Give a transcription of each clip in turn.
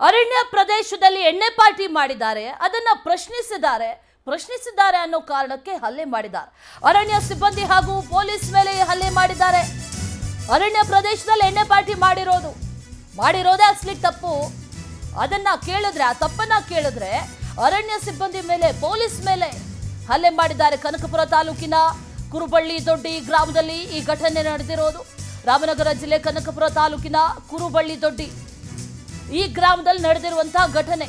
ಅರಣ್ಯ ಪ್ರದೇಶದಲ್ಲಿ ಎಣ್ಣೆ ಪಾರ್ಟಿ ಮಾಡಿದ್ದಾರೆ, ಅದನ್ನ ಪ್ರಶ್ನಿಸಿದ್ದಾರೆ ಅನ್ನೋ ಕಾರಣಕ್ಕೆ ಹಲ್ಲೆ ಮಾಡಿದ್ದಾರೆ. ಅರಣ್ಯ ಸಿಬ್ಬಂದಿ ಹಾಗೂ ಪೊಲೀಸ್ ಮೇಲೆ ಹಲ್ಲೆ ಮಾಡಿದ್ದಾರೆ. ಅರಣ್ಯ ಪ್ರದೇಶದಲ್ಲಿ ಎಣ್ಣೆ ಪಾರ್ಟಿ ಮಾಡಿರೋದೇ ಅಸಲಿ ತಪ್ಪು. ಅದನ್ನ ಕೇಳಿದ್ರೆ, ಆ ತಪ್ಪನ್ನ ಕೇಳಿದ್ರೆ ಅರಣ್ಯ ಸಿಬ್ಬಂದಿ ಮೇಲೆ, ಪೊಲೀಸ್ ಮೇಲೆ ಹಲ್ಲೆ ಮಾಡಿದ್ದಾರೆ. ಕನಕಪುರ ತಾಲೂಕಿನ ಕುರುಬಳ್ಳಿ ದೊಡ್ಡಿ ಗ್ರಾಮದಲ್ಲಿ ಈ ಘಟನೆ ನಡೆದಿರೋದು. ರಾಮನಗರ ಜಿಲ್ಲೆ ಕನಕಪುರ ತಾಲೂಕಿನ ಕುರುಬಳ್ಳಿ ದೊಡ್ಡಿ ಈ ಗ್ರಾಮದಲ್ಲಿ ನಡೆದಿರುವಂತಹ ಘಟನೆ.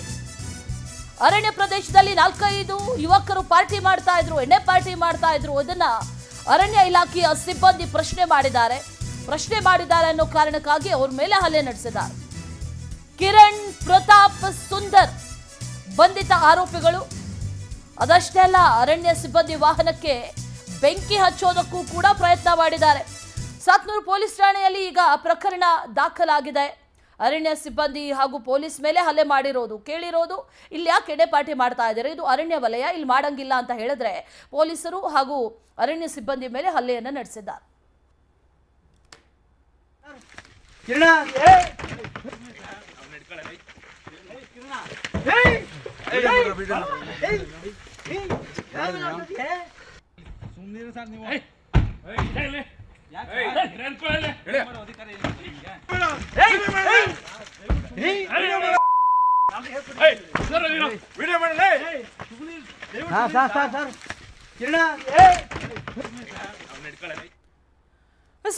ಅರಣ್ಯ ಪ್ರದೇಶದಲ್ಲಿ 4-5 ಯುವಕರು ಪಾರ್ಟಿ ಮಾಡ್ತಾ ಇದ್ರು, ಎಣ್ಣೆ ಪಾರ್ಟಿ ಮಾಡ್ತಾ ಇದ್ರು. ಅದನ್ನ ಅರಣ್ಯ ಇಲಾಖೆಯ ಸಿಬ್ಬಂದಿ ಪ್ರಶ್ನೆ ಮಾಡಿದ್ದಾರೆ ಅನ್ನೋ ಕಾರಣಕ್ಕಾಗಿ ಅವ್ರ ಮೇಲೆ ಹಲ್ಲೆ ನಡೆಸಿದ್ದಾರೆ. ಕಿರಣ್, ಪ್ರತಾಪ್, ಸುಂದರ್ ಬಂಧಿತ ಆರೋಪಿಗಳು. ಅದಷ್ಟೇ ಅಲ್ಲ, ಅರಣ್ಯ ಸಿಬ್ಬಂದಿ ವಾಹನಕ್ಕೆ ಬೆಂಕಿ ಹಚ್ಚೋದಕ್ಕೂ ಕೂಡ ಪ್ರಯತ್ನ ಮಾಡಿದ್ದಾರೆ. ಸಾತ್ನೂರು ಪೊಲೀಸ್ ಠಾಣೆಯಲ್ಲಿ ಈಗ ಪ್ರಕರಣ ದಾಖಲಾಗಿದೆ. ಅರಣ್ಯ ಸಿಬ್ಬಂದಿ ಹಾಗೂ ಪೊಲೀಸ್ ಮೇಲೆ ಹಲ್ಲೆ ಕೇಳಿರೋದು, ಇಲ್ಲಿ ಯಾಕೆ ಎಣ್ಣೆ ಪಾರ್ಟಿ ಮಾಡ್ತಾ ಇದ್ದಾರೆ, ಇದು ಅರಣ್ಯ ವಲಯ, ಇಲ್ಲಿ ಮಾಡಂಗಿಲ್ಲ ಅಂತ ಹೇಳಿದ್ರೆ ಪೊಲೀಸರು ಹಾಗೂ ಅರಣ್ಯ ಸಿಬ್ಬಂದಿ ಮೇಲೆ ಹಲ್ಲೆಯನ್ನು ನಡೆಸಿದ್ದಾರೆ.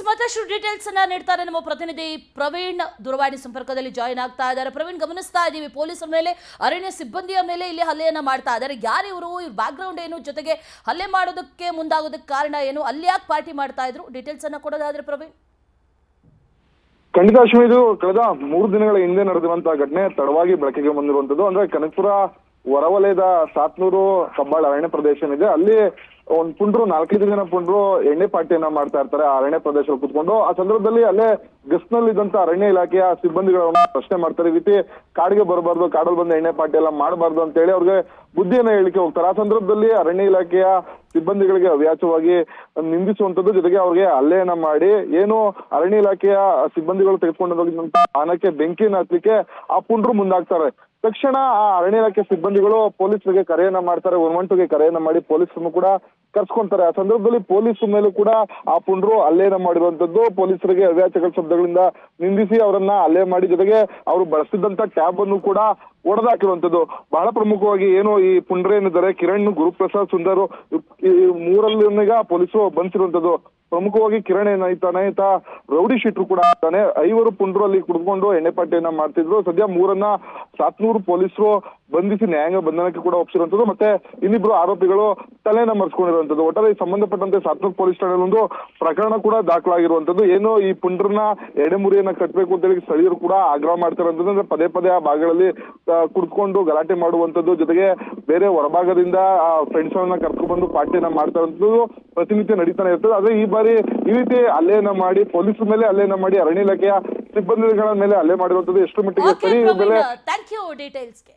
ಮತ್ತಷ್ಟು ಡೀಟೇಲ್ಸ್ ಅನ್ನ ನೀಡ್ತಾರೆ ನಮ್ಮ ಪ್ರತಿನಿಧಿ ಪ್ರವೀಣ್. ದೂರವಾಣಿ ಸಂಪರ್ಕದಲ್ಲಿ ಜಾಯಿನ್ ಆಗ್ತಾ ಇದ್ದಾರೆ. ಪ್ರವೀಣ್, ಗಮನಿಸ್ತಾ ಇದ್ದೀವಿ ಪೊಲೀಸರ ಮೇಲೆ, ಅರಣ್ಯ ಸಿಬ್ಬಂದಿಯ ಮೇಲೆ ಇಲ್ಲಿ ಹಲ್ಲೆಯನ್ನ ಮಾಡ್ತಾ ಇದ್ದಾರೆ. ಯಾರಿವರು, ಇವ್ರ ಬ್ಯಾಕ್ ಗ್ರೌಂಡ್ ಏನು, ಜೊತೆಗೆ ಹಲ್ಲೆ ಮಾಡೋದಕ್ಕೆ ಮುಂದಾಗೋದಕ್ಕೆ ಕಾರಣ ಏನು, ಅಲ್ಲಿ ಯಾಕೆ ಪಾರ್ಟಿ ಮಾಡ್ತಾ ಇದ್ರು, ಡೀಟೇಲ್ಸ್ ಅನ್ನ ಕೊಡೋದಾದ್ರೆ ಪ್ರವೀಣ್. ಖಂಡಿತ ಅಶ್ವಿನಿ, ಇದು ಕಳೆದ 3 ದಿನಗಳ ಹಿಂದೆ ನಡೆದಿರುವಂತಹ ಘಟನೆ ತಡವಾಗಿ ಬೆಳಕಿಗೆ ಬಂದಿರುವಂತದ್ದು. ಅಂದ್ರೆ ಕನಕಪುರ ಹೊರವಲಯದ ಸಾತ್ನೂರು ಕಬ್ಬಾಳ ಅರಣ್ಯ ಪ್ರದೇಶ ಏನಿದೆ, ಅಲ್ಲಿ ಒಂದ್ ಪುಂಡ್ರು 4-5 ಜನ ಪುಂಡ್ರು ಎಣ್ಣೆ ಪಾರ್ಟಿಯನ್ನ ಮಾಡ್ತಾ ಇರ್ತಾರೆ ಆ ಅರಣ್ಯ ಪ್ರದೇಶದಲ್ಲಿ ಕುತ್ಕೊಂಡು. ಆ ಸಂದರ್ಭದಲ್ಲಿ ಅಲ್ಲೇ ಗಸ್ನಲ್ಲಿ ಇದ್ದಂತ ಅರಣ್ಯ ಇಲಾಖೆಯ ಸಿಬ್ಬಂದಿಗಳನ್ನ ಪ್ರಶ್ನೆ ಮಾಡ್ತಾರೆ. ಈ ರೀತಿ ಕಾಡಿಗೆ ಬರಬಾರ್ದು, ಕಾಡಲ್ಲಿ ಬಂದು ಎಣ್ಣೆ ಪಾರ್ಟಿ ಎಲ್ಲ ಮಾಡಬಾರ್ದು ಅಂತ ಹೇಳಿ ಅವ್ರಿಗೆ ಬುದ್ಧಿಯನ್ನ ಹೇಳಿಕೆ ಹೋಗ್ತಾರೆ. ಆ ಸಂದರ್ಭದಲ್ಲಿ ಅರಣ್ಯ ಇಲಾಖೆಯ ಸಿಬ್ಬಂದಿಗಳಿಗೆ ಅವ್ಯಾಚವಾಗಿ ನಿಂದಿಸುವಂತದ್ದು, ಜೊತೆಗೆ ಅವ್ರಿಗೆ ಹಲ್ಲೆಯನ್ನ ಮಾಡಿ ಏನು ಅರಣ್ಯ ಇಲಾಖೆಯ ಸಿಬ್ಬಂದಿಗಳು ತೆಗೆದುಕೊಂಡೋಗಿದ್ದಂತ ವಾಹನಕ್ಕೆ ಬೆಂಕಿಯನ್ನ ಹಚ್ಚಲಿಕ್ಕೆ ಆ ಪುಂಡ್ರು ಮುಂದಾಗ್ತಾರೆ. ತಕ್ಷಣ ಆ ಅರಣ್ಯ ಇಲಾಖೆ ಸಿಬ್ಬಂದಿಗಳು ಪೊಲೀಸರಿಗೆ ಕರೆಯನ್ನ ಮಾಡ್ತಾರೆ. 112ಗೆ ಕರೆಯನ್ನ ಮಾಡಿ ಪೊಲೀಸರನ್ನು ಕೂಡ ಕರ್ಸ್ಕೊಂತಾರೆ. ಆ ಸಂದರ್ಭದಲ್ಲಿ ಪೊಲೀಸ್ ಮೇಲೂ ಕೂಡ ಆ ಪುಂಡ್ರು ಹಲ್ಲೆಯನ್ನ ಮಾಡಿರುವಂತದ್ದು. ಪೊಲೀಸರಿಗೆ ಅವ್ಯಾಚಗಳ ಶಬ್ದಗಳಿಂದ ನಿಂದಿಸಿ ಅವರನ್ನ ಹಲ್ಲೆ ಮಾಡಿ, ಜೊತೆಗೆ ಅವರು ಬಳಸಿದಂತ ಟ್ಯಾಬ್ ಅನ್ನು ಕೂಡ ಒಡೆದಾಕಿರುವಂತದ್ದು. ಬಹಳ ಪ್ರಮುಖವಾಗಿ ಏನು ಈ ಪುಂಡ್ರ ಏನಿದ್ದಾರೆ, ಕಿರಣ್, ಗುರುಪ್ರಸಾದ್, ಸುಂದರ್, ಈ 3 ಪೊಲೀಸರು ಬಂಧಿಸಿರುವಂತದ್ದು. ಪ್ರಮುಖವಾಗಿ ಕಿರಣ್ ಏನಾಯ್ತಾನೆ, ಈತ ರೌಡಿ ಶೀಟ್ರು ಕೂಡ ಆಗ್ತಾನೆ. 5 ಪುಂಡ್ರು ಅಲ್ಲಿ ಕುಡ್ಕೊಂಡು ಎಣ್ಣೆ ಪಾರ್ಟಿಯನ್ನ ಮಾಡ್ತಿದ್ರು. ಸದ್ಯ 3ರನ್ನ ಸಾತ್ನೂರು ಪೊಲೀಸರು ಬಂಧಿಸಿ ನ್ಯಾಯಾಂಗ ಬಂಧನಕ್ಕೆ ಕೂಡ ಒಪ್ಪಿಸಿರುವಂತದ್ದು. ಮತ್ತೆ ಇನ್ನಿಬ್ರು ಆರೋಪಿಗಳು ತಲೆನ ಮರೆಸ್ಕೊಂಡಿರುವಂತದ್ದು. ಒಟ್ಟಾರೆ ಸಂಬಂಧಪಟ್ಟಂತೆ ಸಾತ್ನೂರು ಪೊಲೀಸ್ ಠಾಣೆಯಲ್ಲಿ ಒಂದು ಪ್ರಕರಣ ಕೂಡ ದಾಖಲಾಗಿರುವಂತದ್ದು. ಏನು ಈ ಪುಂಡ್ರನ್ನ ಎಡೆಮುರಿಯನ್ನ ಕಟ್ಟಬೇಕು ಅಂತ ಹೇಳಿ ಸ್ಥಳೀಯರು ಕೂಡ ಆಗ್ರಹ ಮಾಡ್ತಿರುವಂತದ್ದು. ಅಂದ್ರೆ ಪದೇ ಆ ಭಾಗಗಳಲ್ಲಿ ಕುಡ್ಕೊಂಡು ಗಲಾಟೆ ಮಾಡುವಂತದ್ದು, ಜೊತೆಗೆ ಬೇರೆ ಹೊರಭಾಗದಿಂದ ಫ್ರೆಂಡ್ಸ್ ಅವನ್ನ ಕರ್ಕೊಂಡು ಬಂದು ಪಾರ್ಟಿಯನ್ನ ಮಾಡ್ತಾ ಇರುವಂತದ್ದು ಪ್ರತಿನಿತ್ಯ ನಡೀತಾನೆ ಇರ್ತದೆ. ಆದ್ರೆ ಈ ಬಾರಿ ಈ ರೀತಿ ಹಲ್ಲೆಯನ್ನ ಮಾಡಿ, ಪೊಲೀಸರ ಮೇಲೆ ಹಲ್ಲೆಯನ್ನ ಮಾಡಿ, ಅರಣ್ಯ ಇಲಾಖೆಯ ಸಿಬ್ಬಂದಿಗಳ ಮೇಲೆ ಹಲ್ಲೆ ಮಾಡಿರುವಂತದ್ದು ಎಷ್ಟು ಮಟ್ಟಿಗೆ ಸರಿ? Thank you ಡೀಟೇಲ್ಸ್ಗೆ.